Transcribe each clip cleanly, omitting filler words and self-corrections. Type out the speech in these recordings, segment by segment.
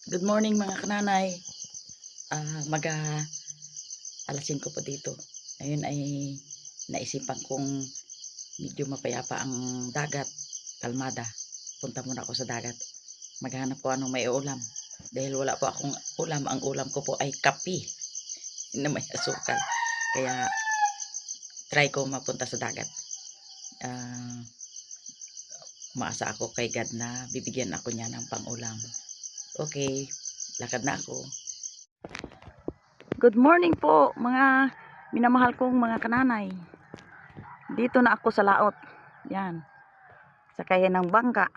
Good morning mga kananay. Mag alas 5 po dito. Ngayon ay naisipan kong medyo mapayapa ang dagat, kalmada. Punta muna ako sa dagat. Maghanap ko anong may ulam. Dahil wala po akong ulam, ang ulam ko po ay kape na may asukal. Kaya try ko mapunta sa dagat. Umaasa ako kay God na bibigyan ako niya ng pang-ulam. Okay, lakad na ako. Good morning po mga minamahal kong mga kananay. Dito na ako sa laot. Yan. Sakay ng bangka.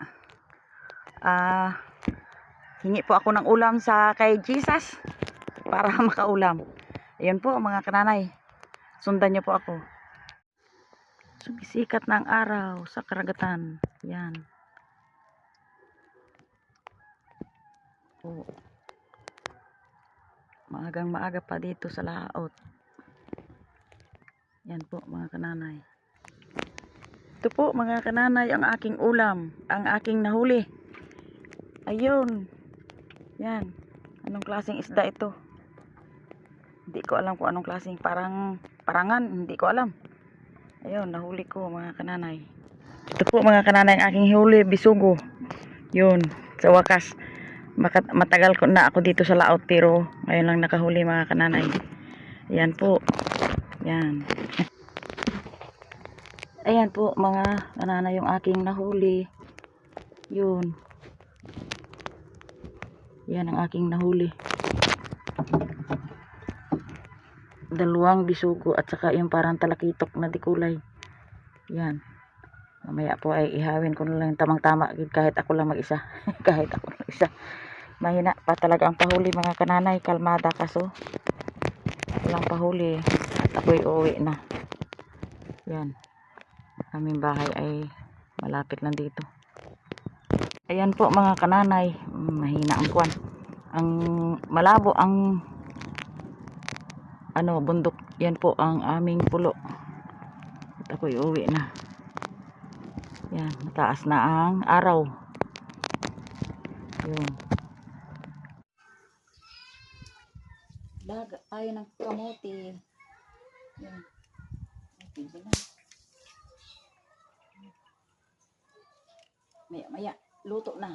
Hingi po ako ng ulam sa kay Jesus para makaulam. Ayan po mga kananay. Sundan niyo po ako. Sumisikat ng araw sa karagatan. Yan. Po. Maagang maaga pa dito sa laot. Yan po mga kananay. Ito po mga kananay ang aking ulam. Ang aking nahuli. Ayun. Yan. Anong klaseng isda ito? Hindi ko alam kung anong klaseng parangan. Hindi ko alam. Ayun, nahuli ko mga kananay. Ito po mga kananay ang aking huli, bisugo. Yun, sa wakas. Matagal ko na ako dito sa laot pero ngayon lang nakahuli mga kananay. Ayan po. Yan. Ayan po mga kananay yung aking nahuli. Yun. Yan ang aking nahuli. Dalawang bisugo at saka yung parang talakitok na dikulay. Yan. Mamaya po ay ihawin ko na lang tamang-tama kahit ako lang mag-isa. Kahit ako lang isa. Mahina pa talaga ang pahuli mga kananay, kalmada kaso walang pahuli at ako'y uuwi na. Yan. Aming bahay ay malapit lang dito. Ayan po mga kananay, mahina ang kwan. Ang malabo ang bundok. Yan po ang aming pulo. At ako'y uuwi na. Yan, mataas na ang araw. Yun. Dagat tayo ng kamote. Yan. Okay, na. Maya, luto na.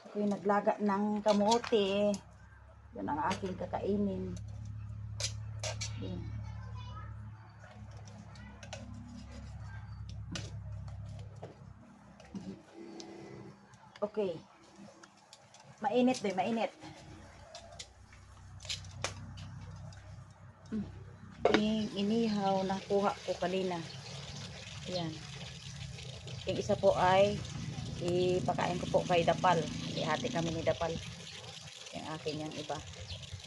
Ako'y naglaga ng kamote. Yan ang aking kakainin. Yan. Okay. Mainit din, mainit. Inihaw na kuha ko kanina. Yan. Yung isa po ay ipakain ko po kay Dapal. Ihati kami ni Dapal. Yung akin yung iba.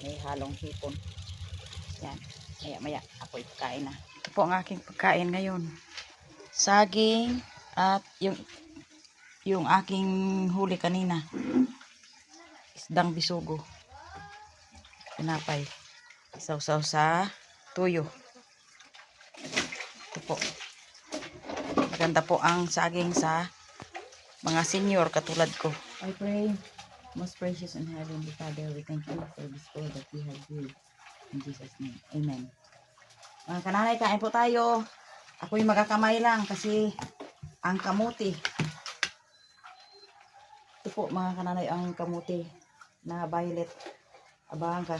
May halong hipon. Yan. Maya ako ipakain na. Ito po ang aking pagkain ngayon. Saging at yung aking huli kanina. Isdang bisugo. Pinapay. Isaw-saw sa tuyo. Ito po. Maganda po ang saging sa mga senior katulad ko. I pray, most precious and heavenly Father, we thank you for this food that we have here. In Jesus' name. Amen. Mga kananay, kain po tayo. Ako'y magakamay lang kasi ang kamuti. Ito po mga kananay ang kamuti na violet. Abangan ka.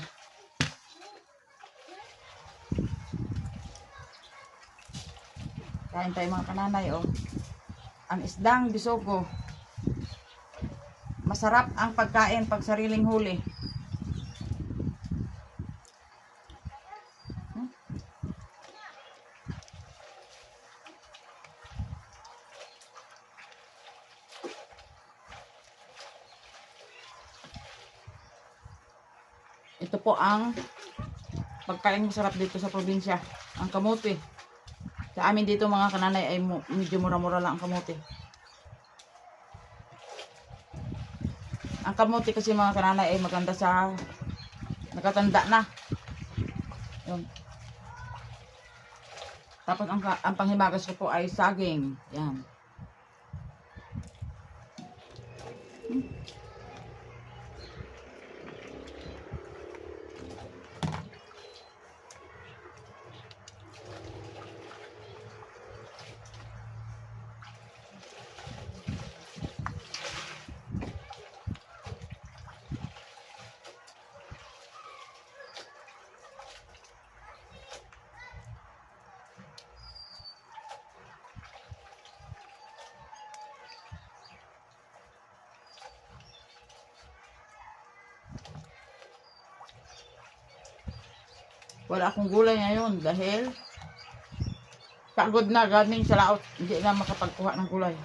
Kain tayo mga kananay, oh. Ang isdang bisugo. Masarap ang pagkain pag sariling huli. Ito po ang pagkain masarap dito sa probinsya. Ang kamote. Sa amin dito mga kananay ay medyo mura-mura lang ang kamote. Ang kamote kasi mga kananay ay maganda sa nakatanda na. Yun. Tapos ang panghimagas ko po ay saging. Yan. Wala akong gulay ngayon dahil pagod na galing sa laot. Hindi na makapagkuha ng gulay.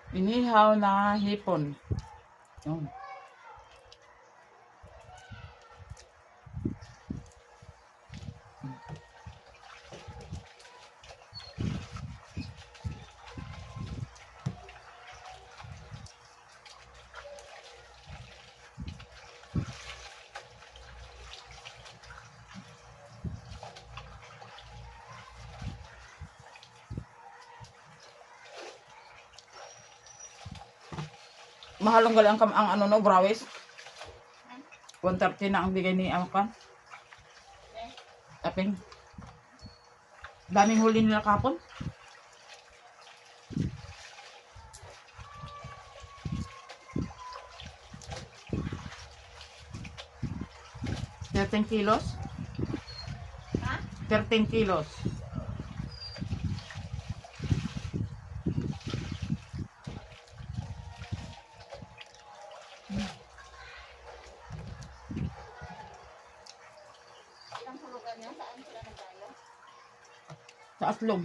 Inihaw na hipon. Yun. Mahalong gali ang ano no, brawis. 130 na ang bigay ni Amakan. Taping. Daming huli nila kapon. $13 kilos. Ha? 13 kilos. Ilang hulugan niya? Saan sila nagtayo? Sa aslong.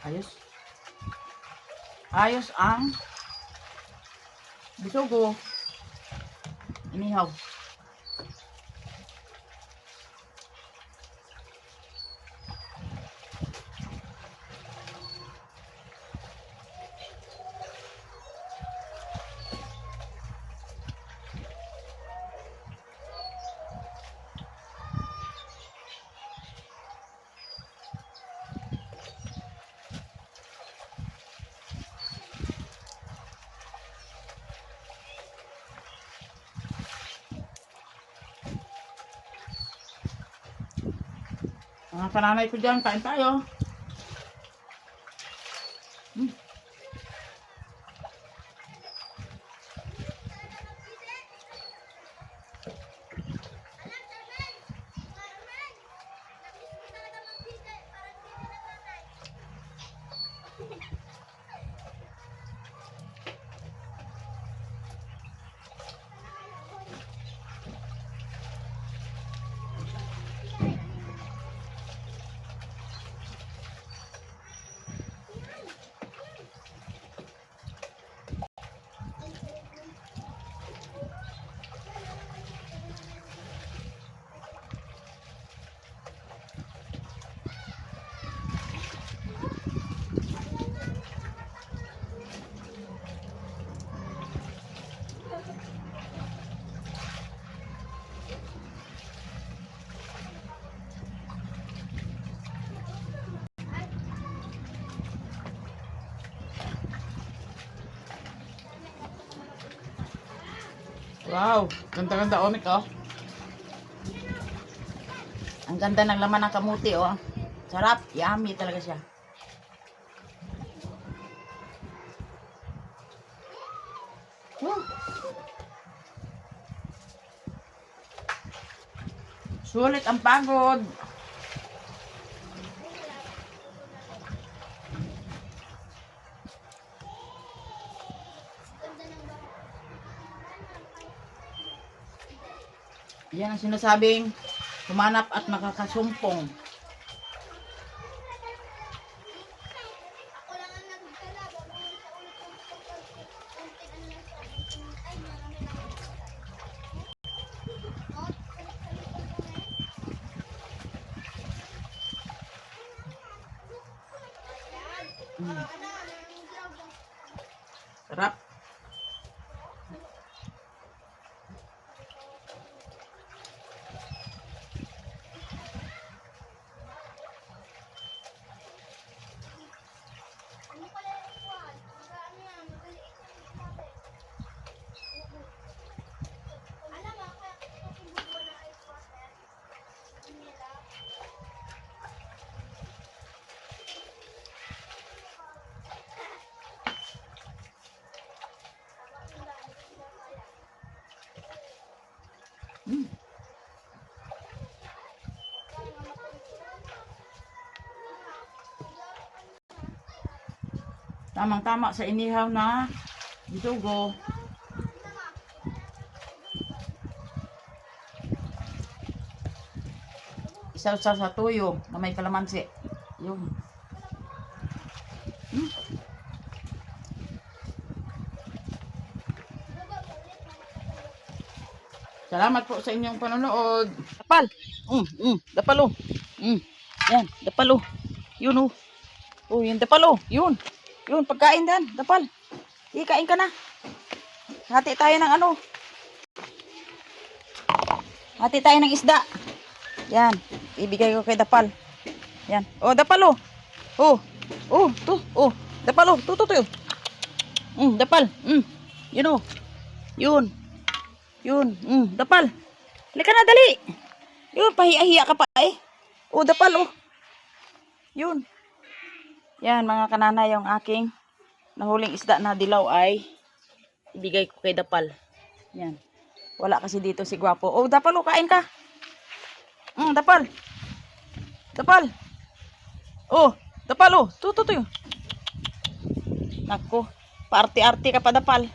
Ayos. Ayos ang bisugo. Inihaw. Mga pananay ko dyan, kain tayo. Wow, ganda-ganda onik oh. Ang ganda ng laman ng kamuti oh. Sarap, yummy talaga siya. Wow. Sulit ang pagod. Yan ang sinasabing humanap at makakasumpong. Mm. Sarap. Mm. Tamang-tama sa inihaw na bisugo. Isaw-saw sa tuyo na may kalamansi. Yun. Mm. Salamat po sa inyong panonood. Dapal. Dapal oh. Yan, dapal oh. Yun oh. Oh, yun dapal oh. Yun. Yun, pagkain dan, dapal. Ikain ka na. Hati tayo ng ano. Hati tayo ng isda. Yan, ibigay ko kay dapal. Yan. Oh, dapal oh. Oh. Oh, to. Oh, dapal oh. To. Dapal. Yun oh. Yun. Yun, dapal. Halika na, dali. Yun, pahiya-hiya ka pa eh. Oh, dapal, oh. Yun. Yan, mga kananay, yung aking nahuling isda na dilaw ay ibigay ko kay dapal. Yan. Wala kasi dito si Gwapo. Oh, dapal, oh, kain ka. Dapal. Dapal. Oh, dapal, oh. Tuto. Nako, paarte-arte ka pa, dapal.